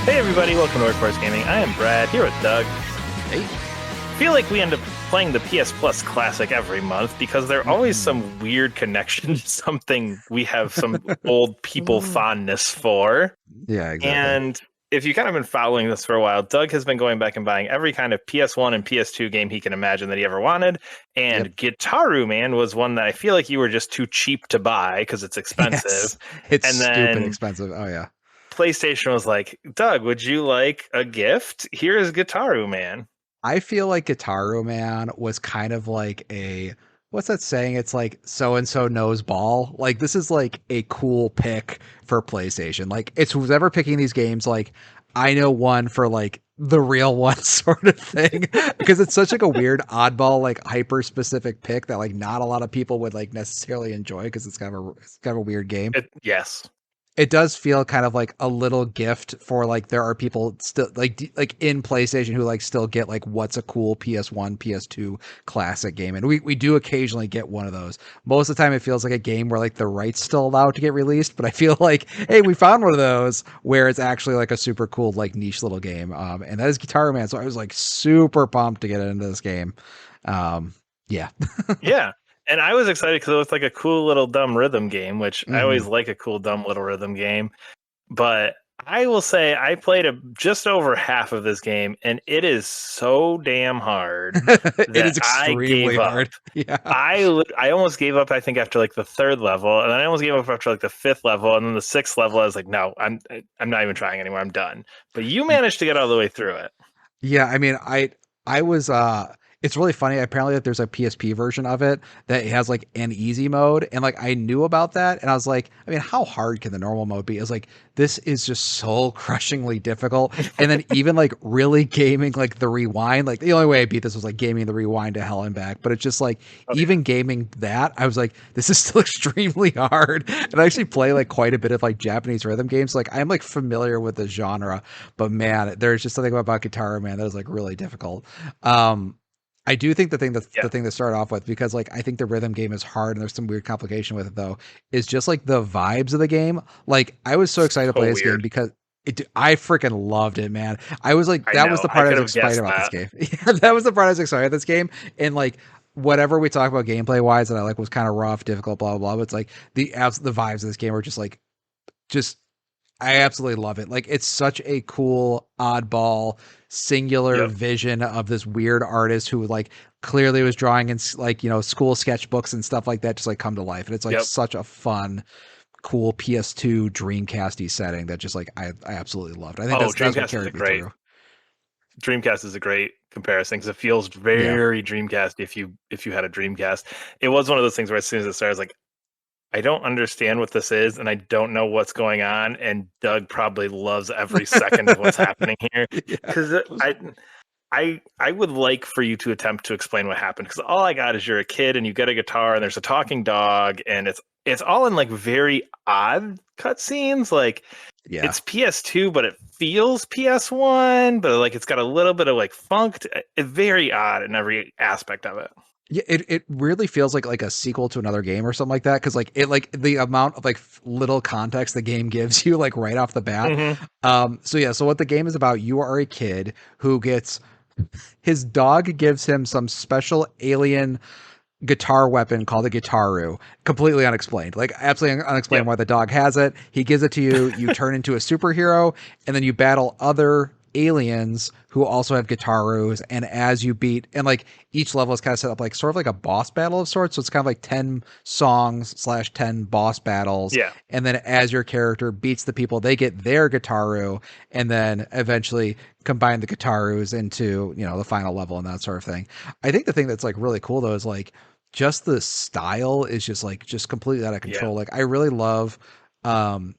Hey everybody, welcome to Workforce Gaming. I am Brad, here with Doug. Hey. Feel like we end up playing the PS Plus Classic every month because there's always some weird connection to something we have some old people fondness for. Yeah, exactly. And if you've kind of been following this for a while, Doug has been going back and buying every kind of PS1 and PS2 game he can imagine that he ever wanted. Yep. And Gitaroo Man was one that I feel like you were just too cheap to buy because it's expensive. Yes. It's And stupid then expensive. Oh yeah. PlayStation was like, Doug, would you like a gift? Here is Gitaroo Man. I feel like Gitaroo Man was kind of like what's that saying? It's like so and so knows ball. Like this is like a cool pick for PlayStation. Like it's who's ever picking these games, like I know one for like the real one sort of thing. Because it's such like a weird oddball, like hyper specific pick that like not a lot of people would like necessarily enjoy because it's kind of a weird game. Yes. It does feel kind of like a little gift for like there are people still like in PlayStation who like still get like what's a cool PS1, PS2 classic game, and we do occasionally get one of those. Most of the time, it feels like a game where like the rights still allowed to get released, but I feel like hey, we found one of those where it's actually like a super cool like niche little game, and that is Guitar Man. So I was like super pumped to get into this game. Yeah. Yeah. And I was excited because it was like a cool little dumb rhythm game, which I always Mhm. like a cool dumb little rhythm game. But I will say I played just over half of this game, and it is so damn hard It that is I extremely gave up. hard. Yeah. I almost gave up. I think after like the third level, and then I almost gave up after like the fifth level, and then the sixth level. I was like, no, I'm not even trying anymore. I'm done. But you managed to get all the way through it. Yeah, I mean, I was it's really funny. Apparently that there's a PSP version of it that has like an easy mode, and like I knew about that and I was like, I mean, how hard can the normal mode be? It's like this is just so crushingly difficult. And then even like really gaming like the rewind, like the only way I beat this was like gaming the rewind to hell and back, but it's just like Oh yeah. even gaming that, I was like this is still extremely hard. And I actually play like quite a bit of like Japanese rhythm games. Like I'm like familiar with the genre, but man, there's just something about Guitar Man that was like really difficult. Um, I do think Yeah. the thing to start off with, because like I think the rhythm game is hard and there's some weird complication with it though, is just like the vibes of the game. Like I was so excited to So play this game weird. because I freaking loved it, man. I was like, I that was know. the I part I could was have excited guessed about this that. game. Yeah, that was the part I was excited about this game. And like whatever we talk about gameplay wise that I like was kind of rough, difficult, blah blah blah. But it's like the vibes of this game were just like just I absolutely love it. Like it's such a cool oddball singular Yep. vision of this weird artist who like clearly was drawing in like, you know, school sketchbooks and stuff like that just like come to life. And it's like Yep. such a fun, cool PS2 Dreamcasty setting that just like I absolutely loved. I think Oh, that's what Dreamcast is a carried me great through. comparison because it feels Yeah. very Dreamcast if you had a Dreamcast. It was one of those things where as soon as it started, I was like, I don't understand what this is, and I don't know what's going on. And Doug probably loves every second of what's happening here Yeah. because I would like for you to attempt to explain what happened because all I got is you're a kid and you get a guitar and there's a talking dog and it's all in like very odd cutscenes. Like Yeah. it's PS2, but it feels PS1, but like it's got a little bit of like funk. It's very odd in every aspect of it. Yeah, it weirdly feels like a sequel to another game or something like that because like it like the amount of like little context the game gives you like right off the bat. Hmm. So yeah, so what the game is about, you are a kid who gets his dog gives him some special alien guitar weapon called a Gitaroo, completely unexplained. Like absolutely unexplained Yep. why the dog has it. He gives it to you, you turn into a superhero, and then you battle other aliens who also have Gitaroos. And as you beat, and like each level is kind of set up like sort of like a boss battle of sorts. So it's kind of like 10 songs slash 10 boss battles. Yeah. And then as your character beats the people, they get their Gitaroo, and then eventually combine the Gitaroos into, you know, the final level and that sort of thing. I think the thing that's like really cool though is like just the style is just like just completely out of Yeah. control. Like I really love um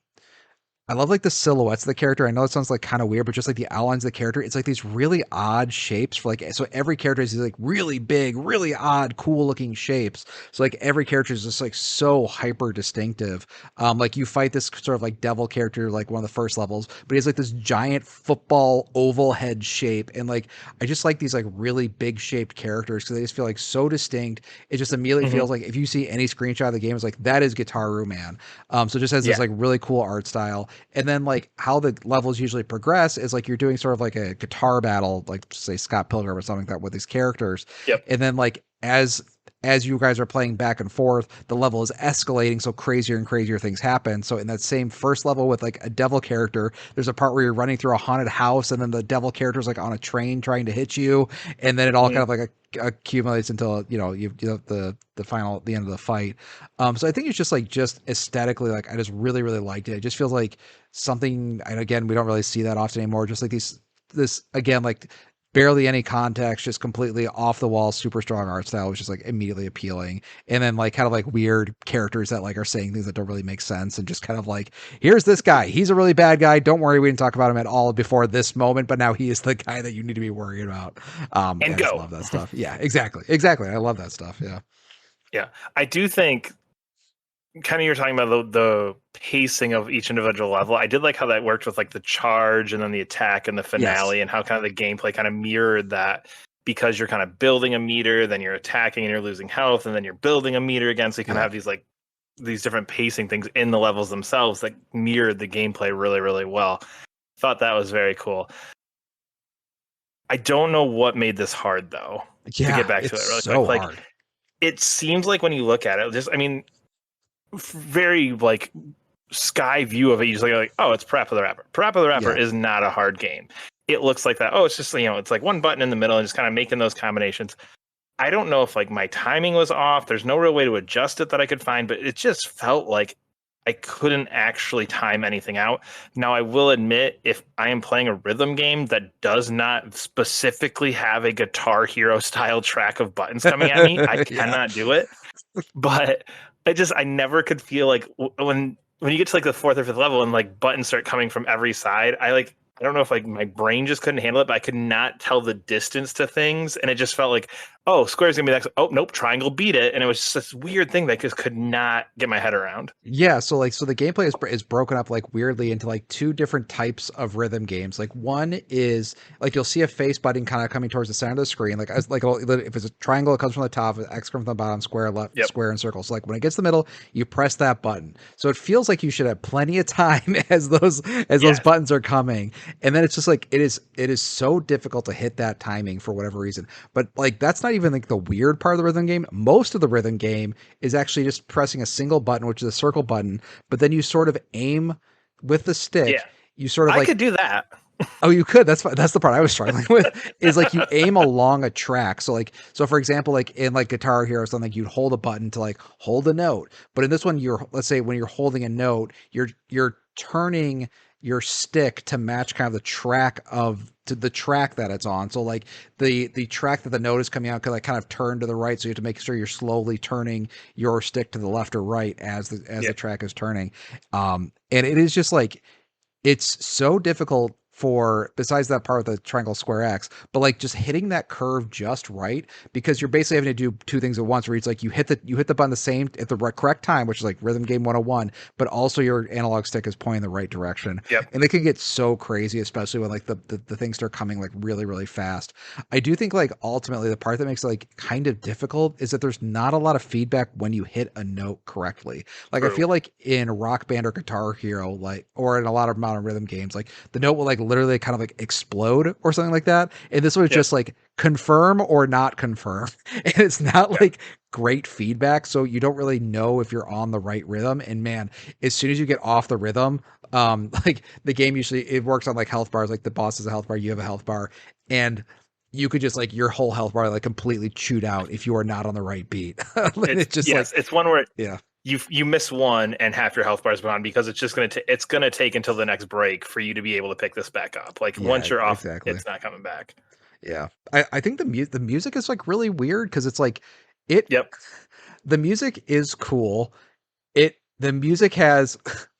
I love like the silhouettes of the character. I know it sounds like kind of weird, but just like the outlines of the character, it's like these really odd shapes for like so every character is like really big, really odd, cool looking shapes. So like every character is just like so hyper distinctive. Like you fight this sort of like devil character like one of the first levels, but he has like this giant football oval head shape, and like I just like these like really big shaped characters because they just feel like so distinct. It just immediately Hmm. feels like if you see any screenshot of the game, it's like that is Guitar Man. So it just has this Yeah. like really cool art style. And then like how the levels usually progress is like you're doing sort of like a guitar battle, like say Scott Pilgrim or something like that with these characters. Yep. And then like as you guys are playing back and forth, the level is escalating, so crazier and crazier things happen. So in that same first level with like a devil character, there's a part where you're running through a haunted house, and then the devil character is like on a train trying to hit you, and then it all kind Mhm. of like accumulates until you have the end of the fight. So I think it's just aesthetically, like I just really really liked it. It just feels like something, and again we don't really see that often anymore. Just like these this again like barely any context, just completely off the wall, super strong art style, which is like immediately appealing. And then like kind of like weird characters that like are saying things that don't really make sense, and just kind of like, here's this guy, he's a really bad guy. Don't worry, we didn't talk about him at all before this moment, but now he is the guy that you need to be worried about. And I just go. love that stuff. Yeah, exactly. I love that stuff. Yeah, Yeah, I do think kind of you're talking about the pacing of each individual level. I did like how that worked with like the charge and then the attack and the yes, finale, and how kind of the gameplay kind of mirrored that, because you're kind of building a meter, then you're attacking and you're losing health, and then you're building a meter again. So you kind of yeah, have these different pacing things in the levels themselves that mirrored the gameplay really, really well. Thought that was very cool. I don't know what made this hard though, to get yeah. back to It's it really so quick. Like, hard. it seems like when you look at it, just, I mean, very like sky view of it, you just like, oh, it's Parappa the Rapper. Parappa the Rapper Yeah, is not a hard game. It looks like that. Oh, it's just, it's like one button in the middle and just kind of making those combinations. I don't know if like my timing was off. There's no real way to adjust it that I could find, but it just felt like I couldn't actually time anything out. Now, I will admit, if I am playing a rhythm game that does not specifically have a Guitar Hero style track of buttons coming at me, I yeah. cannot do it. But I never could feel like when you get to like the fourth or fifth level and like buttons start coming from every side, I don't know if like my brain just couldn't handle it, but I could not tell the distance to things, and it just felt like, oh, square's gonna be next. Oh nope, triangle beat it, and it was just this weird thing that I just could not get my head around. Yeah, so like the gameplay is broken up like weirdly into like two different types of rhythm games. Like one is like you'll see a face button kind of coming towards the center of the screen. Like as like if it's a triangle, it comes from the top. If X comes from the bottom. Square left, Yep. square and circle. So like when it gets to the middle, you press that button. So it feels like you should have plenty of time as those Yes. buttons are coming. And then it's just like it is so difficult to hit that timing for whatever reason. But like that's not even like the weird part of the rhythm game. Most of the rhythm game is actually just pressing a single button, which is a circle button, but then you sort of aim with the Yeah. stick. You sort of I like, could do that. oh, you could. That's the part I was struggling with. Is like you aim along a track. So for example, like in like Guitar Hero or something, you'd hold a button to like hold a note. But in this one, let's say when you're holding a note, you're turning your stick to match kind of the track to the track that it's on. So like the track that the note is coming out could like kind of turn to the right. So you have to make sure you're slowly turning your stick to the left or right as the Yeah. track is turning. And it is just like it's so difficult for, besides that part with the triangle square X, but like just hitting that curve just right, because you're basically having to do two things at once, where it's like you hit the button the same at the correct time, which is like rhythm game 101, but also your analog stick is pointing the right direction. Yep. And it can get so crazy, especially when like the things start coming like really really fast. I do think like ultimately the part that makes it like kind of difficult is that there's not a lot of feedback when you hit a note correctly. Like I True. feel like in Rock Band or Guitar Hero, like, or in a lot of modern rhythm games, like the note will like literally kind of like explode or something like that. And this was Yep. just like confirm or not confirm. And it's not Yep. like great feedback. So you don't really know if you're on the right rhythm. And man, as soon as you get off the rhythm, like the game usually it works on like health bars, like the boss has a health bar, you have a health bar, and you could just like your whole health bar like completely chewed out if you are not on the right beat. And It's it's just yes, like, it's one where yeah. you miss one and half your health bar is gone, because it's just it's gonna take until the next break for you to be able to pick this back up. Like once Yeah, you're off, exactly. it's not coming back. Yeah. I think the music is like really weird because it's like it Yep. the music is cool. The music has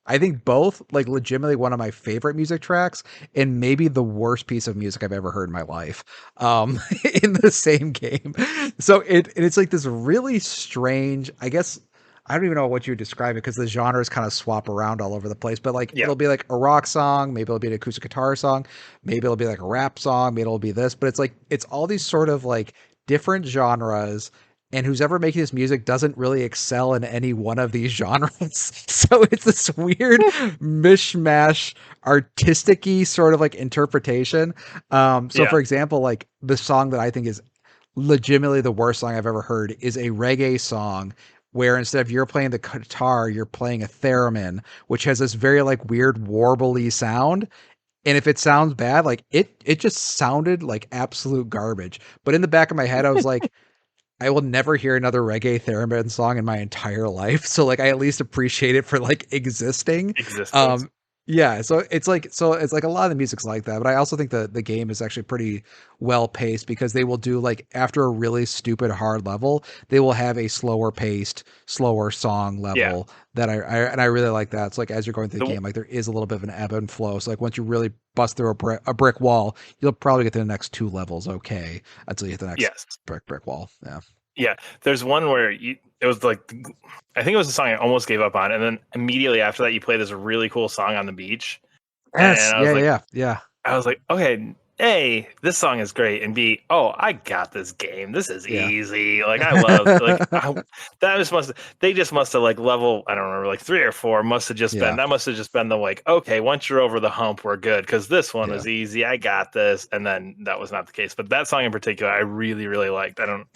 I think both like legitimately one of my favorite music tracks and maybe the worst piece of music I've ever heard in my life. In the same game. So it's like this really strange, I guess I don't even know what you would describe it because the genres kind of swap around all over the place, but like Yeah. it'll be like a rock song, maybe it'll be an acoustic guitar song, maybe it'll be like a rap song, maybe it'll be this, but it's like it's all these sort of like different genres and who's ever making this music doesn't really excel in any one of these genres. So it's this weird mishmash, artistic-y sort of like interpretation. So Yeah. for example, like the song that I think is legitimately the worst song I've ever heard is a reggae song where instead of you're playing the guitar, you're playing a theremin, which has this very like weird warbly sound. And if it sounds bad, like it just sounded like absolute garbage. But in the back of my head, I was like, I will never hear another reggae theremin song in my entire life. So like I at least appreciate it for like existing. Existence. Um yeah, so it's like a lot of the music's like that, but I also think the game is actually pretty well paced because they will do like after a really stupid hard level, they will have a slower paced, slower song Yeah. level that I really like that. It's like as you're going through the The game, like there is a little bit of an ebb and flow. So like once you really bust through a brick wall, you'll probably get to the next two levels okay until you hit the next yes. brick wall. Yeah. Yeah. There's one where it was like I think it was a song I almost gave up on, and then immediately after that you play this really cool song on the beach. And Yes. Yeah. Yeah. Yeah. I was like, okay, A, this song is great, and B, oh, I got this game. This is Yeah. easy. Like I love that just must they just must have like level, I don't remember, like 3 or 4 must have just been Yeah. that must have just been the like, okay, once you're over the hump, we're good. Because this one Yeah. was easy. I got this. And then that was not the case. But that song in particular, I really, really liked. I don't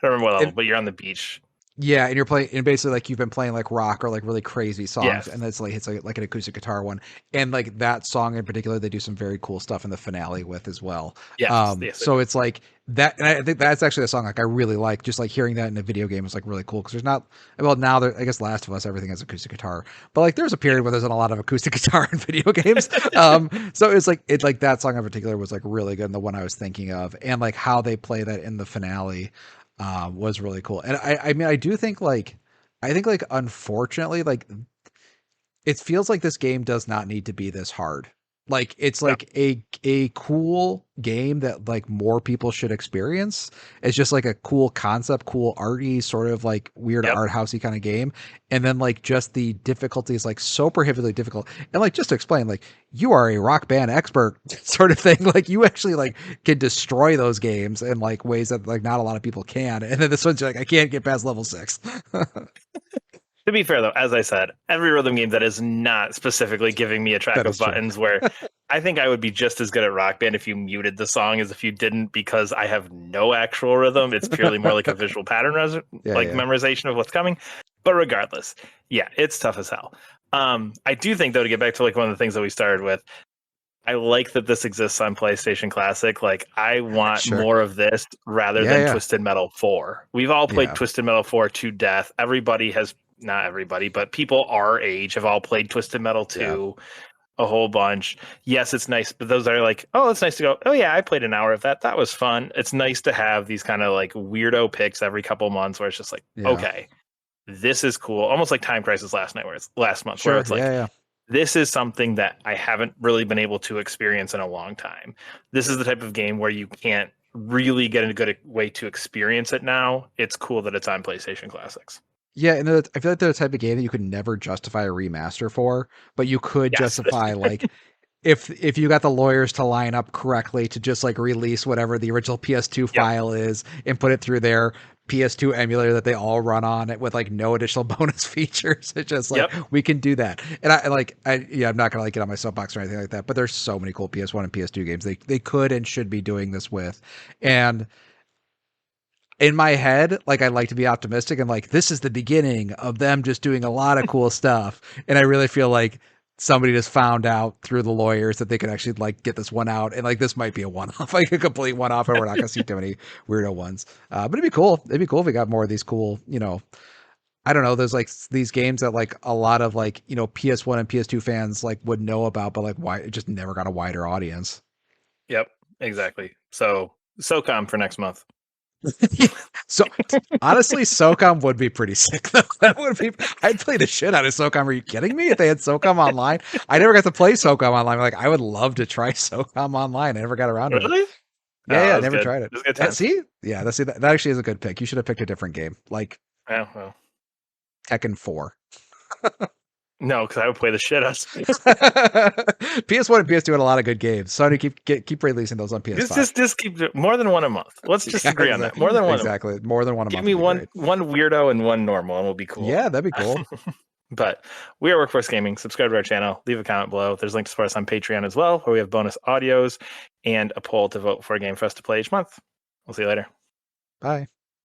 remember what level, And but you're on the beach. yeah, and you're playing, and basically like you've been playing like rock or like really crazy songs, and Yes. that's like it's like an acoustic guitar one, and like that song in particular, they do some very cool stuff in the finale with as well. Yes. Yes, I So do. it's like that, and I think that's actually a song like I really like. Just like hearing that in a video game is like really cool because there's not well now there I guess Last of Us everything has acoustic guitar, but like there's a period where there's not a lot of acoustic guitar in video games. So it's like that song in particular was like really good, and the one I was thinking of, and like how they play that in the finale was really cool. And I mean, I do think like I think like unfortunately like it feels like this game does not need to be this hard. Like it's No. like a cool game that like more people should experience. It's just like a cool concept, cool arty sort of like weird Yep. art housey kind of game. And then like just the difficulty is like so prohibitively difficult. And like just to explain, like you are a rock band expert sort of thing. Like you actually like can destroy those games in like ways that like not a lot of people can. And then this one's like I can't get past level 6. To be fair, though, as I said, every rhythm game that is not specifically giving me a track That of is true. buttons where I think I would be just as good at Rock Band if you muted the song as if you didn't, because I have no actual rhythm. It's purely more like a visual pattern, Yeah, like yeah. memorization of what's coming. But regardless, yeah, it's tough as hell. I do think, though, to get back to like one of the things that we started with, I like that this exists on PlayStation Classic. Like, I want Sure. more of this rather Yeah, than yeah. Twisted Metal 4. We've all played Yeah. Twisted Metal 4 to death. Everybody has, not everybody, but people our age have all played Twisted Metal Yeah. 2 a whole bunch. Yes, it's nice, but those are like, oh, it's nice to go, oh, yeah, I played an hour of that. That was fun. It's nice to have these kind of like weirdo picks every couple months where it's just like, Yeah. okay, this is cool. Almost like Time Crisis last night, where it's last month, where Sure. it's Yeah, like, yeah. this is something that I haven't really been able to experience in a long time. This is the type of game where you can't really get a good way to experience it now. It's cool that it's on PlayStation Classics. Yeah, and I feel like they're the type of game that you could never justify a remaster for, but you could Yes. justify like if you got the lawyers to line up correctly to just like release whatever the original PS2 Yep. file is and put it through their PS2 emulator that they all run on it with like no additional bonus features. It's just like Yep. we can do that. And I yeah, I'm not gonna like get on my soapbox or anything like that, but there's so many cool PS1 and PS2 games they could and should be doing this with. And in my head, like I like to be optimistic and like this is the beginning of them just doing a lot of cool stuff. And I really feel like somebody just found out through the lawyers that they could actually like get this one out and like this might be a one-off, like a complete one-off, and we're not gonna see too many weirdo ones. But it'd be cool. It'd be cool if we got more of these cool, I don't know, there's like these games that like a lot of like, PS1 and PS2 fans like would know about, but like why it just never got a wider audience. Yep. Exactly. So SOCOM for next month. So honestly, SOCOM would be pretty sick though. That would be I'd play the shit out of SOCOM. Are you kidding me? If they had SOCOM online. I never got to play SOCOM online. Like I would love to try SOCOM online. I never got around to it. Really? Yeah, Oh, yeah, that I was never good. tried it. It was good times. See? Yeah, that actually is a good pick. You should have picked a different game, like Yeah, well, Tekken 4. No, because I would play the shit out. PS1 and PS2 had a lot of good games. Sony keep releasing those on PS5. Just keep more than one a month. Let's just Yeah, agree on that. More than one a month. exactly. More than one a Give month me would be great. one weirdo and one normal, and we'll be cool. Yeah, that'd be cool. But we are Workforce Gaming. Subscribe to our channel. Leave a comment below. There's links for us on Patreon as well, where we have bonus audios and a poll to vote for a game for us to play each month. We'll see you later. Bye.